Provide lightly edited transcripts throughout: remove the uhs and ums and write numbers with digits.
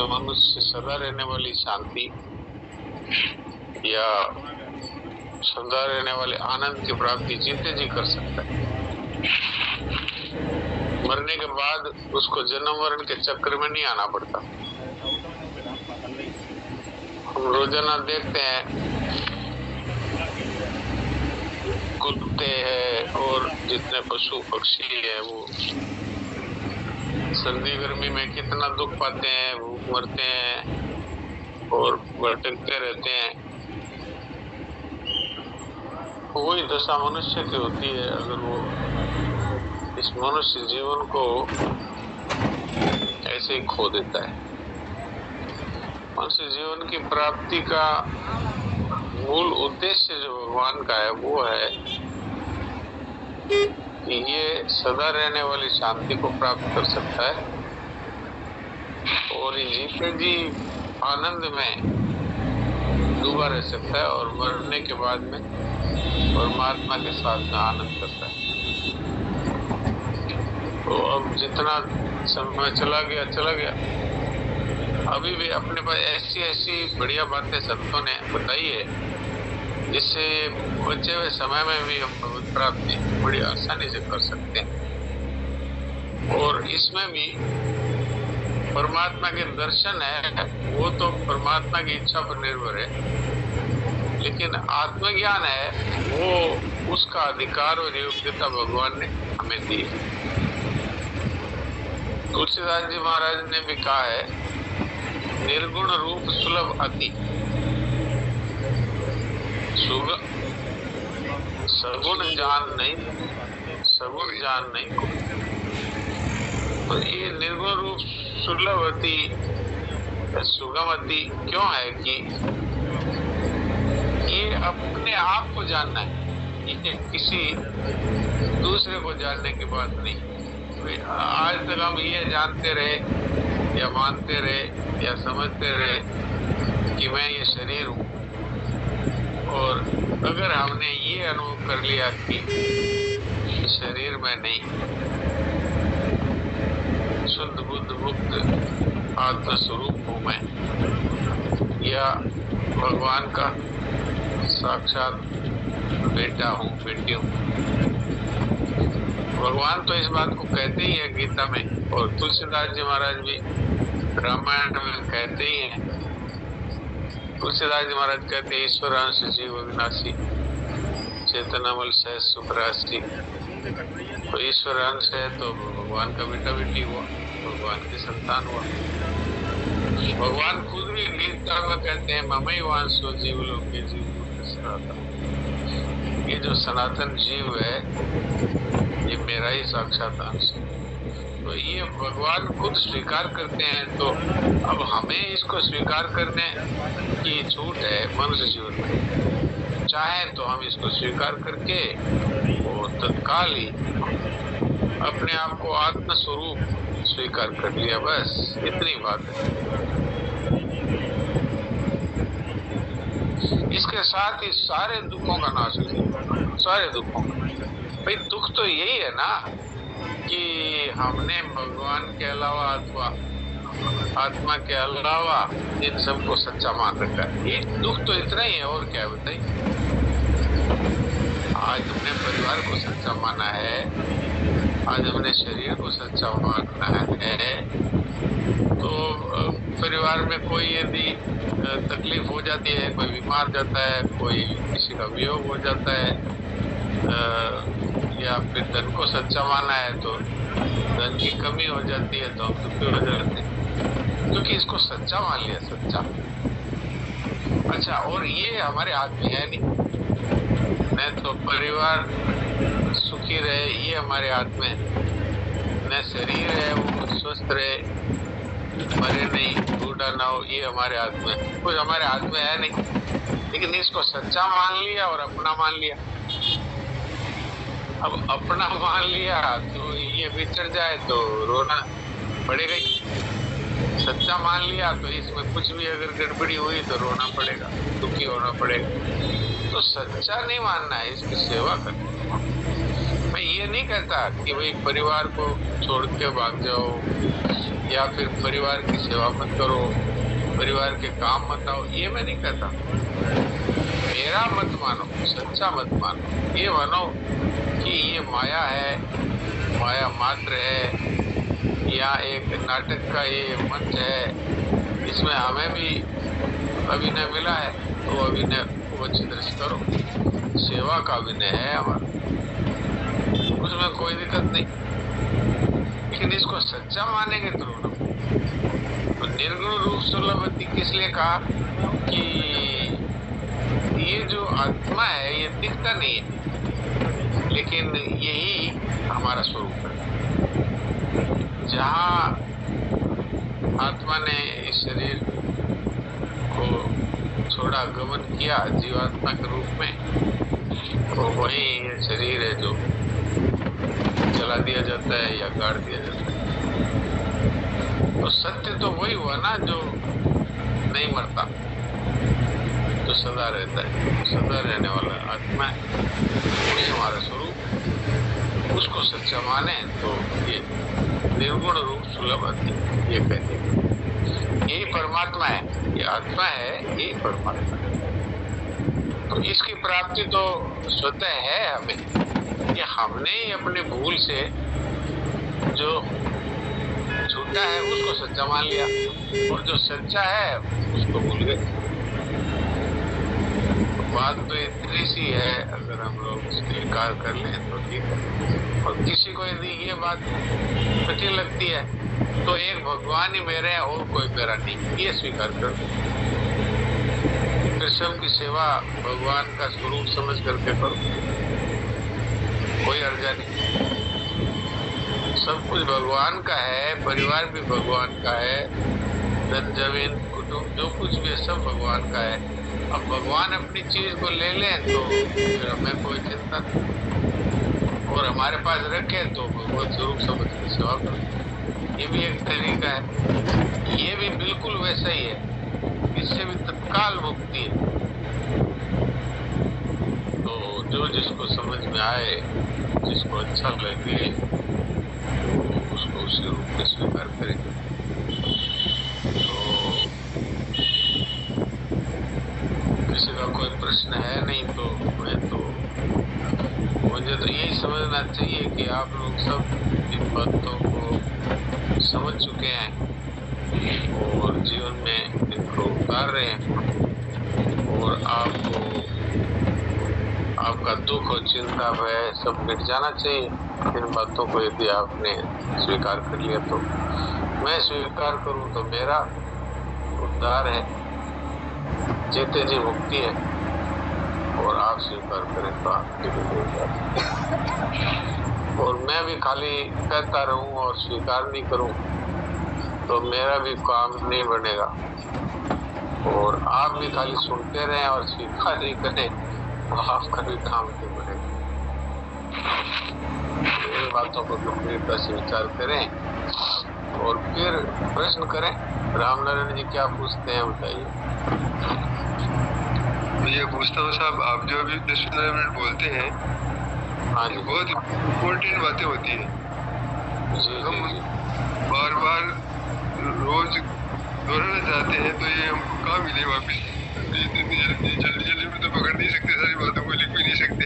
जो मनुष्य सदा रहने वाली शांति या सदा रहने वाले आनंद की प्राप्ति जीते जी कर सकता है। मरने के बाद उसको जन्म मरण के चक्र में नहीं आना पड़ता। हम रोजाना देखते हैं कुत्ते हैं और जितने पशु पक्षी है वो सर्दी गर्मी में कितना दुख पाते हैं, भूख मरते हैं और भटकते रहते हैं। वही दशा मनुष्य की होती है अगर वो इस मनुष्य जीवन को ऐसे ही खो देता है। मनुष्य जीवन की प्राप्ति का मूल उद्देश्य जो भगवान का है वो है कि ये सदा रहने वाली शांति को प्राप्त कर सकता है और ये जीते जी आनंद में डूबा रह सकता है और मरने के बाद में परमात्मा के साथ में आनंद करता है। तो अब जितना समय चला गया, अभी भी अपने पास ऐसी बढ़िया बातें संतों ने बताई है जिससे बचे हुए समय में भी हम भगवत प्राप्ति बड़ी आसानी से कर सकते हैं। और इसमें भी परमात्मा के दर्शन है वो तो परमात्मा की इच्छा पर निर्भर है, लेकिन आत्मज्ञान है वो उसका अधिकार और योग्यता भगवान ने हमें दी है। तुलसीदास जी महाराज ने भी कहा है, निर्गुण रूप सुलभ अति सगुण जान नहीं को। तो ये निर्गुण रूप सुलभ अति सुगम अति क्यों है कि ये अपने आप को जानना है, ये किसी दूसरे को जानने की बात नहीं। आज तक हम ये जानते रहे या मानते रहे या समझते रहे कि मैं ये शरीर हूँ, और अगर हमने ये अनुभव कर लिया कि शरीर में नहीं, शुद्ध बुद्ध मुक्त आत्म स्वरूप हूँ मैं, या भगवान का साक्षात बेटा हूँ, बेटी हूँ। भगवान तो इस बात को कहते ही है गीता में, और तुलसीदास जी महाराज भी रामायण में कहते ही हैं। तुलसीदास जी महाराज कहते हैं, ईश्वर अंश जीव अविनाशी चेतनामल सह सुखराशि। तो ईश्वर अंश है तो भगवान का बेटा बेटी हुआ, भगवान की संतान हुआ। भगवान खुद भी गीता में कहते हैं, ममई वांसो जीव लोके जीव सनातन। ये जो सनातन जीव है ये मेरा ही साक्षात अंश है। तो ये भगवान खुद स्वीकार करते हैं, तो अब हमें इसको स्वीकार करने की छूट है मनुष्य जीवन में। चाहे तो हम इसको स्वीकार करके वो तत्काल ही अपने आप को आत्म स्वरूप स्वीकार कर लिया, बस इतनी बात है। इसके साथ ही सारे दुखों का नाश हो जाए, सारे दुखों का। भाई दुख तो यही है ना कि हमने भगवान के अलावा अथवा आत्मा के अलावा इन सबको सच्चा मान रखा है। ये दुख तो इतना ही है, और क्या है बताइए। आज हमने परिवार को सच्चा माना है, आज हमने शरीर को सच्चा माना है, तो परिवार में कोई यदि तकलीफ हो जाती है, कोई बीमार जाता है, कोई किसी का वियोग हो जाता है, या फिर धन को सच्चा माना है तो धन की कमी हो जाती है तो हम दुखी हो जाते हैं, क्योंकि इसको सच्चा मान लिया, सच्चा। अच्छा, और ये हमारे हाथ में है नहीं, न तो परिवार सुखी रहे ये हमारे हाथ में, न शरीर है वो स्वस्थ रहे, मरे नहीं, बूढ़ा ना हो, ये हमारे हाथ में, कुछ हमारे हाथ में है नहीं। लेकिन इसको सच्चा मान लिया और अपना मान लिया। अब अपना मान लिया तो ये बिछड़ जाए तो रोना पड़ेगा ही। सच्चा मान लिया तो इसमें कुछ भी अगर गड़बड़ी हुई तो रोना पड़ेगा, दुखी होना पड़ेगा। तो सच्चा नहीं मानना है, इसकी सेवा करनी। मैं ये नहीं कहता कि भाई परिवार को छोड़ के भाग जाओ या फिर परिवार की सेवा मत करो, परिवार के काम मत आओ, ये मैं नहीं कहता। मेरा मत मानो, सच्चा मत मानो, ये मानो कि ये माया है, माया मात्र है, या एक नाटक का ये मंच है, इसमें हमें भी अभिनय मिला है, तो अभिनय को अच्छी तरह से करो। सेवा का अभिनय है हमारा, उसमें कोई दिक्कत नहीं, लेकिन इसको सच्चा मानेंगे तो निर्गुण रूप सुलभती किस लिए कहा कि ये जो आत्मा है ये दिखता नहीं है, लेकिन यही हमारा स्वरूप है। जहाँ आत्मा ने इस शरीर को छोड़ा, गमन किया जीवात्मा के रूप में, तो वही ये शरीर है जो जला दिया जाता है या गाड़ दिया जाता है। तो सत्य तो वही हुआ ना जो नहीं मरता, जो सदा रहता है, सदा रहने वाला आत्मा है, वही हमारा स्वरूप। उसको सच्चा माने तो ये निर्गुण रूप सुलभ अति, ये कहते हैं यही परमात्मा है, ये आत्मा है, यही परमात्मा है। तो इसकी प्राप्ति तो स्वतः है हमें, कि हमने ही अपनी भूल से जो झूठा है उसको सच्चा मान लिया, और जो सच्चा है उसको भूल गए। बात तो इतनी सी है, अगर हम लोग स्वीकार कर लें तो ठीक है। और किसी को यदि ये बात कठिन लगती है तो एक भगवान ही मेरे है और कोई मेरा नहीं, ये स्वीकार कर। कृष्ण की सेवा भगवान का स्वरूप समझ करके करो, कोई अर्जा नहीं। सब कुछ भगवान का है, परिवार भी भगवान का है, धन जमीन कुटुंब जो कुछ भी है सब भगवान का है। अब भगवान अपनी चीज को ले लें तो फिर हमें कोई चिंता नहीं, और हमारे पास रखे तो भगवत स्वरूप समझ के सेवा करो, ये भी एक तरीका है। ये भी बिल्कुल वैसा ही है, इससे भी तत्काल मुक्ति है। तो जो जिसको समझ में आए, जिसको अच्छा लगे, उसको उसी रूप में स्वीकार करें। तो किसी का कोई प्रश्न है नहीं तो मुझे तो यही समझना चाहिए कि आप लोग सब इन बातों को समझ चुके हैं और जीवन में इनको उतार रहे हैं, और आपका दुख और चिंता भय सब मिट जाना चाहिए इन बातों को, यदि आपने स्वीकार कर लिया तो। मैं स्वीकार करूं तो मेरा उद्धार है, जीते जी मुक्ति है, और आप स्वीकार करें तो आपकी भी उद्धार है। और मैं भी खाली कहता रहूं और स्वीकार नहीं करूं तो मेरा भी काम नहीं बनेगा, और आप भी खाली सुनते रहें और स्वीकार नहीं करें तो आपका भी काम नहीं बनेगा। इन बातों को गंभीरता से विचार करें और फिर प्रश्न करें। रामनारायण जी क्या पूछते हैं बताइए। ये पूछता हूँ साहब, आप जो अभी 10-15 मिनट बोलते हैं, हाँ जी, बहुत इम्पोर्टेंट बातें होती है। हम बार बार रोज दोहराना चाहते हैं तो ये हमको कहाँ मिले वापिस, जल्दी जल्दी में तो पकड़ नहीं सकते, सारी बातों को लिख भी नहीं सकते।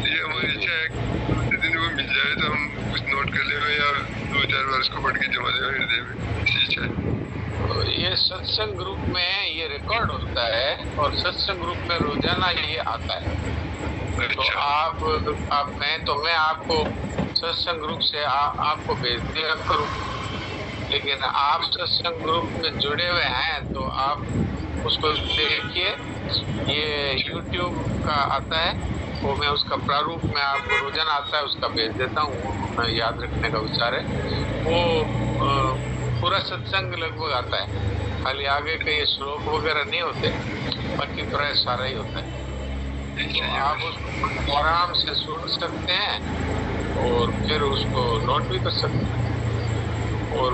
ये हमारी इच्छा है कि दिन वो मिल जाए तो हम कुछ नोट कर ले या 2-4 बार उसको पढ़ के जमा दें हृदय में, ऐसी इच्छा है। ये सत्संग ग्रुप में ये रिकॉर्ड होता है और सत्संग ग्रुप में रोजाना ये आता है। तो आप कहें तो मैं आपको सत्संग ग्रुप से आपको भेज दिया करूं, लेकिन आप सत्संग ग्रुप में जुड़े हुए हैं तो आप उसको देखिए। ये YouTube का आता है, वो मैं उसका प्रारूप में आपको रोजाना आता है उसका भेज देता हूँ, याद रखने का विचार है। वो पूरा सत्संग लगभग आता है, खाली आगे के ये श्लोक वगैरह नहीं होते, बाकी प्राय सारा ही होता है। तो आप उसको आराम से सुन सकते हैं और फिर उसको नोट भी कर सकते हैं। और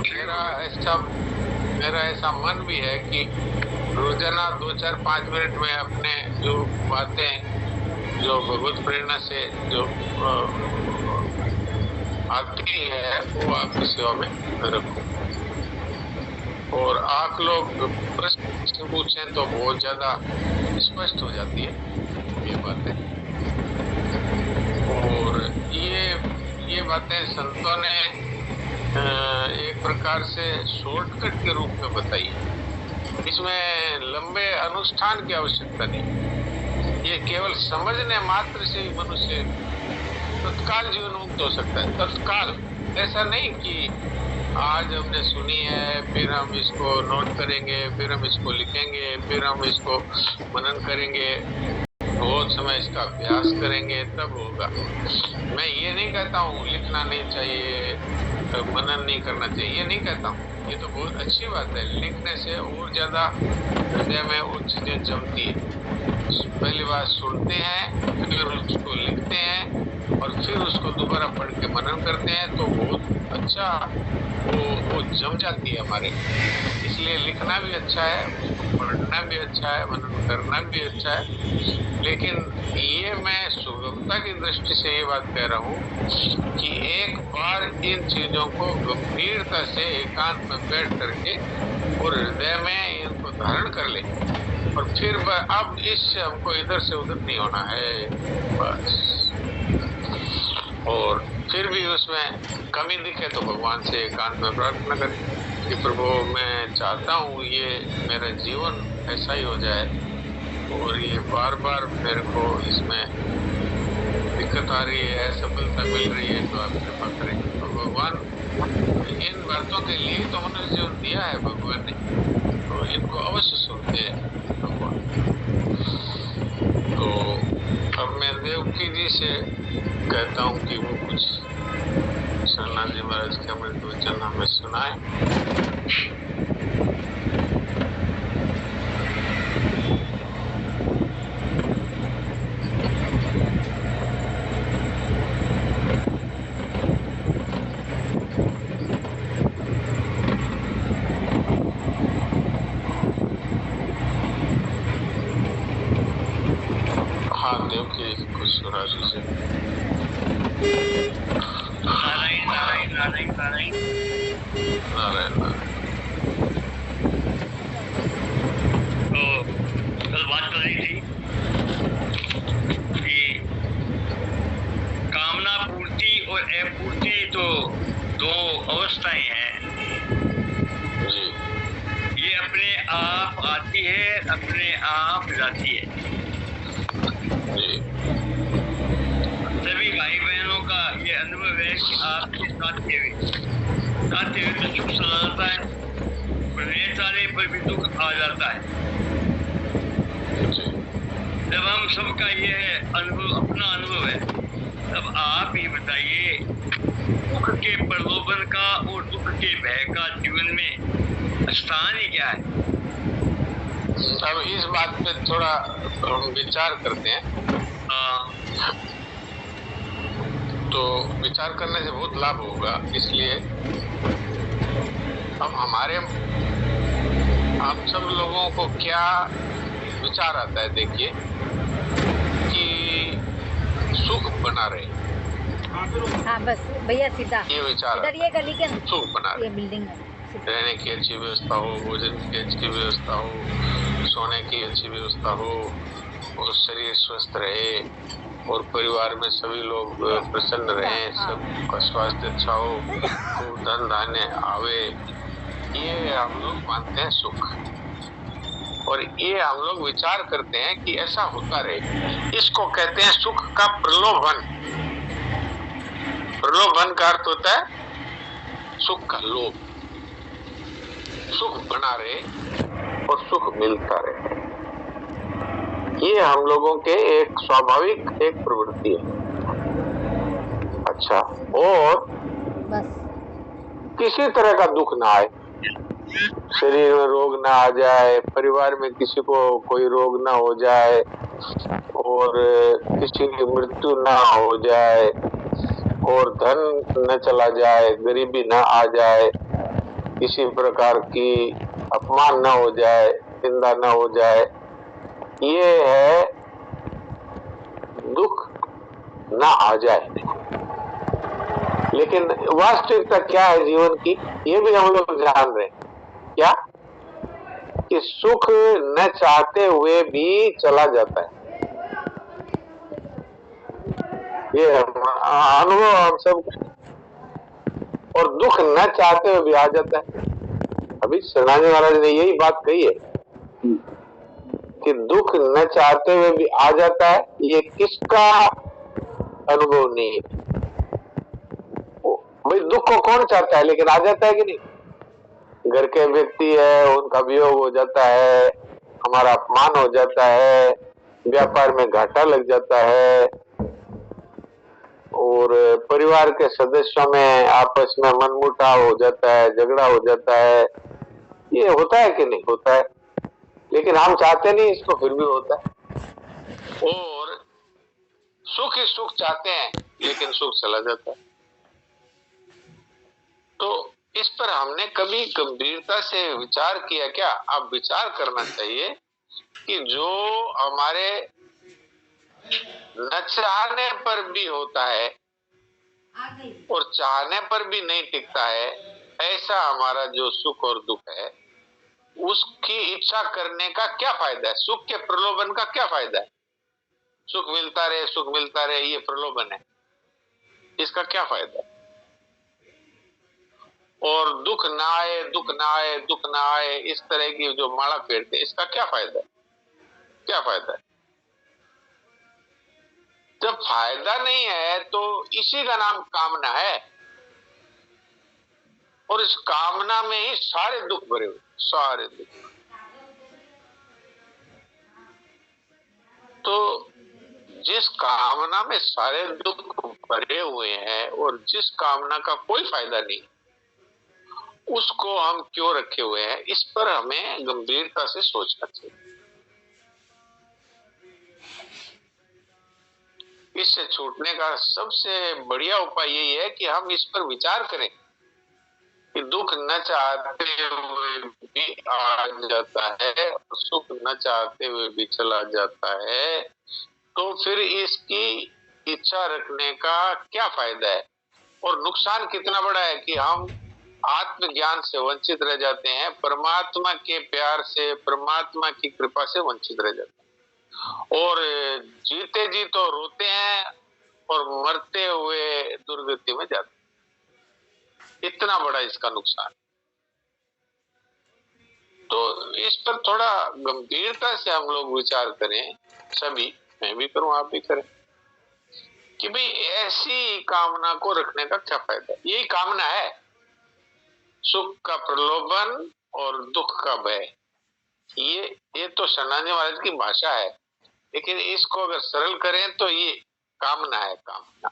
मेरा ऐसा मन भी है कि रोजाना 2-4-5 मिनट में अपने जो बातें जो भगवत प्रेरणा से जो आती है वो आपकी सेवा में रखूं। और आप लोग प्रश्न पूछें तो बहुत ज्यादा स्पष्ट हो जाती है ये बातें। और ये बातें संतों ने एक प्रकार से शॉर्टकट के रूप में बताई है। इसमें लंबे अनुष्ठान की आवश्यकता नहीं, ये केवल समझने मात्र से ही मनुष्य तत्काल जीवन मुक्त हो सकता है। तत्काल, ऐसा नहीं कि आज हमने सुनी है फिर हम इसको नोट करेंगे, फिर हम इसको लिखेंगे, फिर हम इसको मनन करेंगे, बहुत समय इसका अभ्यास करेंगे तब होगा। मैं ये नहीं कहता हूँ लिखना नहीं चाहिए, मनन नहीं करना चाहिए, ये नहीं कहता हूँ। ये तो बहुत अच्छी बात है, लिखने से और ज्यादा हृदय में वो चीजें जमती है। पहली बार सुनते हैं, फिर उसको लिखते हैं और फिर उसको दोबारा पढ़ के मनन करते हैं तो बहुत अच्छा वो जम जाती है हमारे। इसलिए लिखना भी अच्छा है, उसको पढ़ना भी अच्छा है, मनन करना भी अच्छा है। लेकिन ये मैं सुगमता की दृष्टि से ये बात कह रहा हूँ कि एक बार इन चीजों को गंभीरता से एकांत में बैठ करके और हृदय में इनको धारण कर ले और फिर अब इससे हमको इधर से उधर नहीं होना है बस। और फिर भी उसमें कमी दिखे तो भगवान से एकांत में प्रार्थना करें कि प्रभु मैं चाहता हूँ ये मेरा जीवन ऐसा ही हो जाए और ये बार बार मेरे को इसमें दिक्कत आ रही है, सफलता मिल रही है तो आप कृपा करें। तो भगवान इन बातों के लिए तो मनुष्य जीवन दिया है भगवान ने, तो इनको अवश्य सुनते हैं भगवान। तो अब मैं देवकी जी से कहता हूँ कि वो कुछ शरणाथ जी महाराज के अमृत वचन हमें सुनाए। हाँ देवकी कुछ सुराजी से। नारायण नारायण नारायण नारायण नारायण नारायण। तो कल बात कर रही थी कि कामना पूर्ति और अपूर्ति तो दो अवस्थाएं हैं। जी ये अपने आप आती है, अपने आप जाती है। जी सभी भाई बहनों का ये अनुभव है कि आपके खाते हुए तो सुख सदा जाता है, प्रवेश आने पर भी दुख आ जाता है। जब हम सबका ये अनुभव अपना अनुभव है, तब आप ही बताइए दुख के प्रलोभन का और दुख के भय का जीवन में स्थान ही क्या है? अब इस बात पे थोड़ा हम विचार करते हैं। तो विचार करने से बहुत लाभ होगा, इसलिए अब हमारे आप सब लोगों को क्या विचार आता है देखिए कि सुख बना रहे। हाँ बस भैया सीधा ये विचार इधर ये गली के सुख बना रहे, ये बिल्डिंग है। रहने की अच्छी व्यवस्था हो, भोजन की अच्छी व्यवस्था हो, सोने की अच्छी व्यवस्था हो और शरीर स्वस्थ रहे और परिवार में सभी लोग प्रसन्न रहें, सबका स्वास्थ्य अच्छा हो, खूब धन धान्य आवे, ये हम लोग मानते हैं सुख। और ये हम लोग विचार करते हैं कि ऐसा होता रहे। इसको कहते हैं सुख का प्रलोभन। प्रलोभन का अर्थ होता है सुख का लोभ, सुख बना रहे और सुख मिलता रहे। ये हम लोगों के एक स्वाभाविक एक प्रवृत्ति है। अच्छा, और बस किसी तरह का दुख ना आए, शरीर में रोग ना आ जाए, परिवार में किसी को कोई रोग ना हो जाए और किसी की मृत्यु ना हो जाए और धन न चला जाए, गरीबी ना आ जाए, किसी प्रकार की अपमान ना हो जाए, निंदा ना हो जाए, ये है दुख ना आ जाए। लेकिन वास्तविकता क्या है जीवन की, ये भी हम लोग जान रहे हैं। क्या कि सुख न चाहते हुए भी चला जाता है। ये अनुभव हम सब, और दुख न चाहते हुए भी आ जाता है। अभी शरणाजी महाराज ने यही बात कही है कि दुख न चाहते हुए भी आ जाता है। ये किसका अनुभव नहीं है? भाई दुख को कौन चाहता है, लेकिन आ जाता है कि नहीं? घर के व्यक्ति है, उनका वियोग हो जाता है, हमारा अपमान हो जाता है, व्यापार में घाटा लग जाता है, और परिवार के सदस्यों में आपस में मनमुटाव हो जाता है, झगड़ा हो जाता है। ये होता है कि नहीं? होता है, लेकिन हम चाहते नहीं इसको, फिर भी होता है। और सुख ही सुख चाहते हैं, लेकिन सुख चला जाता है। तो इस पर हमने कभी गंभीरता से विचार किया क्या? अब विचार करना चाहिए कि जो हमारे न चाहने पर भी होता है और चाहने पर भी नहीं टिकता है, ऐसा हमारा जो सुख और दुख है, उसकी इच्छा करने का क्या फायदा है? सुख के प्रलोभन का क्या फायदा है? सुख मिलता रहे, सुख मिलता रहे, ये प्रलोभन है, इसका क्या फायदा है? और दुख ना आए, दुख ना आए, दुख ना आए, इस तरह की जो माला फेरते, इसका क्या फायदा है? क्या फायदा है? जब फायदा नहीं है तो इसी का नाम कामना है, और इस कामना में ही सारे दुख भरे हुए, सारे दुख। तो जिस कामना में सारे दुख भरे हुए हैं और जिस कामना का कोई फायदा नहीं, उसको हम क्यों रखे हुए हैं? इस पर हमें गंभीरता से सोचना चाहिए। इससे छूटने का सबसे बढ़िया उपाय यही है कि हम इस पर विचार करें कि दुख न चाहते हुए भी आ जाता है, सुख न चाहते हुए भी चला जाता है, तो फिर इसकी इच्छा रखने का क्या फायदा है? और नुकसान कितना बड़ा है कि हम आत्मज्ञान से वंचित रह जाते हैं, परमात्मा के प्यार से, परमात्मा की कृपा से वंचित रह जाते हैं, और जीते जी तो रोते हैं और मरते हुए दुर्गति में जाते हैं। इतना बड़ा इसका नुकसान। तो इस पर थोड़ा गंभीरता से हम लोग विचार करें, सभी, मैं भी करूं, आप भी करें, कि भाई ऐसी कामना को रखने का क्या फायदा? यही कामना है, सुख का प्रलोभन और दुख का भय। ये तो शरणाजी महाराज की भाषा है, लेकिन इसको अगर सरल करें तो ये कामना है, कामना।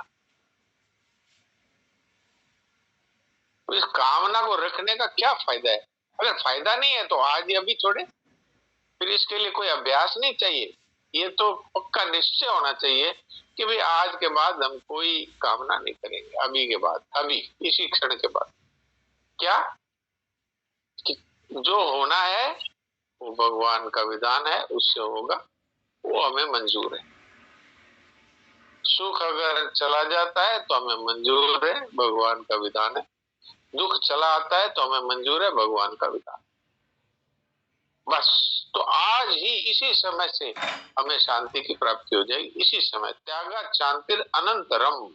तो इस कामना को रखने का क्या फायदा है? अगर फायदा नहीं है तो आज ही अभी छोड़े, फिर इसके लिए कोई अभ्यास नहीं चाहिए। ये तो पक्का निश्चय होना चाहिए कि भाई आज के बाद हम कोई कामना नहीं करेंगे, अभी के बाद, अभी इसी क्षण के बाद। क्या? कि जो होना है वो भगवान का विधान है, उससे होगा, वो हमें मंजूर है। सुख अगर चला जाता है तो हमें मंजूर है, भगवान का विधान है। दुख चला आता है तो हमें मंजूर है, भगवान का विधान। बस, तो आज ही इसी समय से हमें शांति की प्राप्ति हो जाएगी। इसी समय त्यागा शांतिर अनंतरम।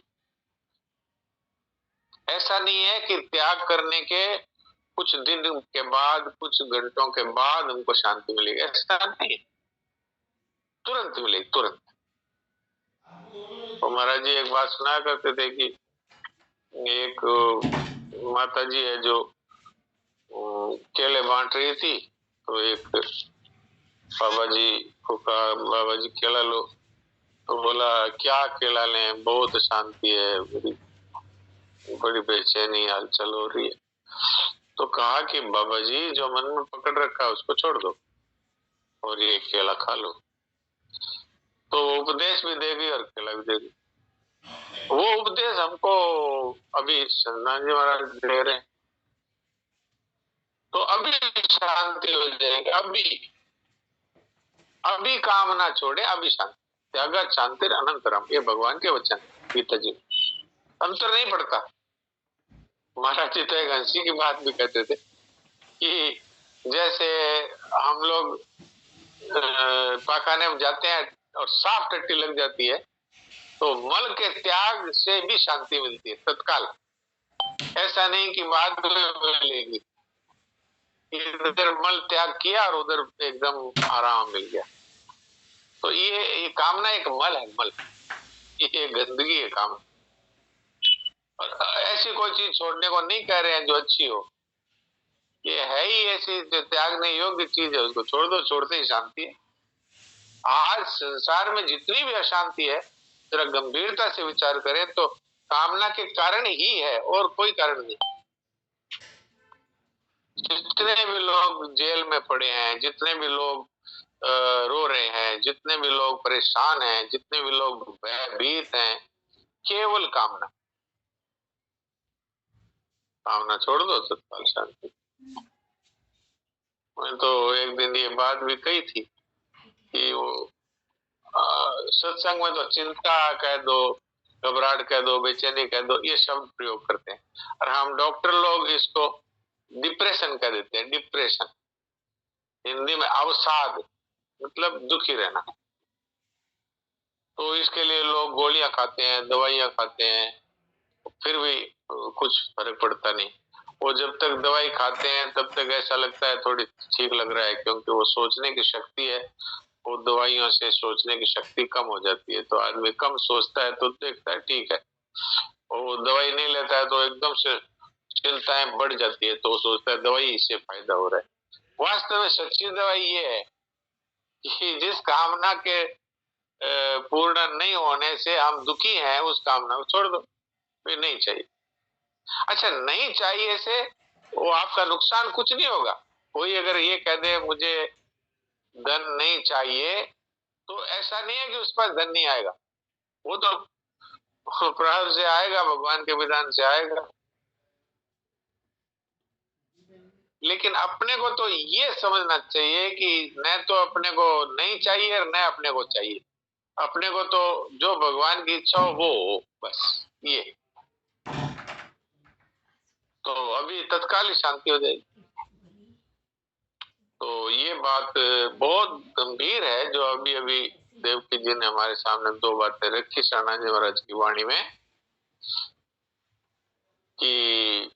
ऐसा नहीं है कि त्याग करने के कुछ दिन के बाद, कुछ घंटों के बाद हमको शांति मिलेगी, ऐसा नहीं है, तुरंत मिलेगी, तुरंत। तो महाराज जी एक बात सुना करते थे कि एक माता जी है जो केले बांट रही थी, तो एक बाबा जी को कहा, बाबा जी केला लो। तो बोला क्या केला लें, बहुत शांति है, बड़ी बेचैनी हलचल हो रही है। तो कहा कि बाबा जी जो मन में पकड़ रखा है उसको छोड़ दो और ये केला खा लो। तो उपदेश भी देगी और केला भी देगी। वो उपदेश हमको अभी शरणाजी महाराज दे रहे हैं, तो अभी शांति हो जाएगी। अभी काम ना छोड़े, अभी शांति। त्यागा शांतिर अनंतरम, ये भगवान के वचन, गीता जी। अंतर नहीं पड़ता। महाराज जी तो एक हंसी की बात भी कहते थे कि जैसे हम लोग पाखाने में जाते हैं और साफ टट्टी लग जाती है, तो मल के त्याग से भी शांति मिलती है तत्काल। ऐसा नहीं कि बाद में मिलेगी, इधर मल त्याग किया और उधर एकदम आराम मिल गया। तो ये कामना एक मल है, मल, ये गंदगी है काम। और ऐसी कोई चीज छोड़ने को नहीं कह रहे हैं जो अच्छी हो, ये है ही ऐसी जो त्यागने योग्य चीज है, उसको छोड़ दो, छोड़ते ही शांति है। आज संसार में जितनी भी अशांति है, जरा गंभीरता से विचार करें तो कामना के कारण ही है, और कोई कारण नहीं। जितने भी लोग जेल में पड़े हैं, जितने भी लोग रो रहे हैं, जितने भी लोग परेशान हैं, जितने भी लोग भयभीत हैं, केवल कामना। कामना छोड़ दो, तत्काल शांति। मैं तो एक दिन ये बात भी कही थी कि वो सत्संग में तो चिंता कह दो, घबराहट कह दो, बेचैनी कह दो, ये शब्द प्रयोग करते हैं, और हम डॉक्टर लोग इसको डिप्रेशन कह देते हैं। डिप्रेशन हिंदी में अवसाद, मतलब दुखी रहना। तो इसके लिए लोग गोलियां खाते हैं, दवाइयां खाते हैं, फिर भी कुछ फर्क पड़ता नहीं। वो जब तक दवाई खाते हैं तब तक ऐसा लगता है थोड़ी ठीक लग रहा है, क्योंकि वो सोचने की शक्ति है, वो दवाइयों से सोचने की शक्ति कम हो जाती है। तो आदमी कम सोचता है तो देखता है ठीक है, और वो दवाई नहीं लेता है तो एकदम से चिंताएं बढ़ जाती है, तो वो सोचता है दवाई इससे फायदा हो रहा है। वास्तव में सच्ची दवाई ये है कि जिस कामना के पूर्ण नहीं होने से हम दुखी हैं, उस कामना को छोड़ दो, फिर नहीं चाहिए। अच्छा, नहीं चाहिए से वो आपका नुकसान कुछ नहीं होगा। कोई अगर ये कह दे मुझे धन नहीं चाहिए, तो ऐसा नहीं है कि उस पास धन नहीं आएगा, वो तो प्रारब्ध से आएगा, भगवान के विधान से आएगा। लेकिन अपने को तो ये समझना चाहिए कि न तो अपने को नहीं चाहिए और न अपने को चाहिए। अपने को तो जो भगवान की इच्छा हो वो हो, बस ये। तो अभी तत्काल ही शांति हो जाएगी। तो ये बात बहुत गंभीर है जो अभी अभी देवकी जी ने हमारे सामने दो बातें रखी शरणाजी जी महाराज की वाणी में, कि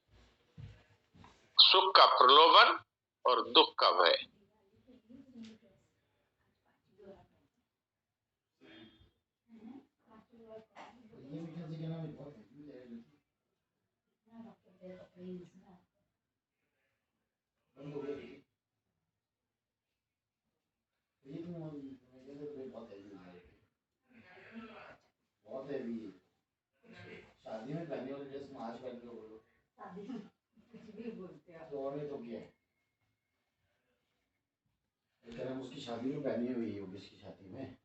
सुख का प्रलोभन और दुख का भय। शादी में पहनने वाली ड्रेस में आज पहन के बोलो, शादी में कुछ भी बोलते हैं तो। और नहीं तो क्या है, लेकिन हम उसकी शादी में पहनी हुई है, उसकी शादी में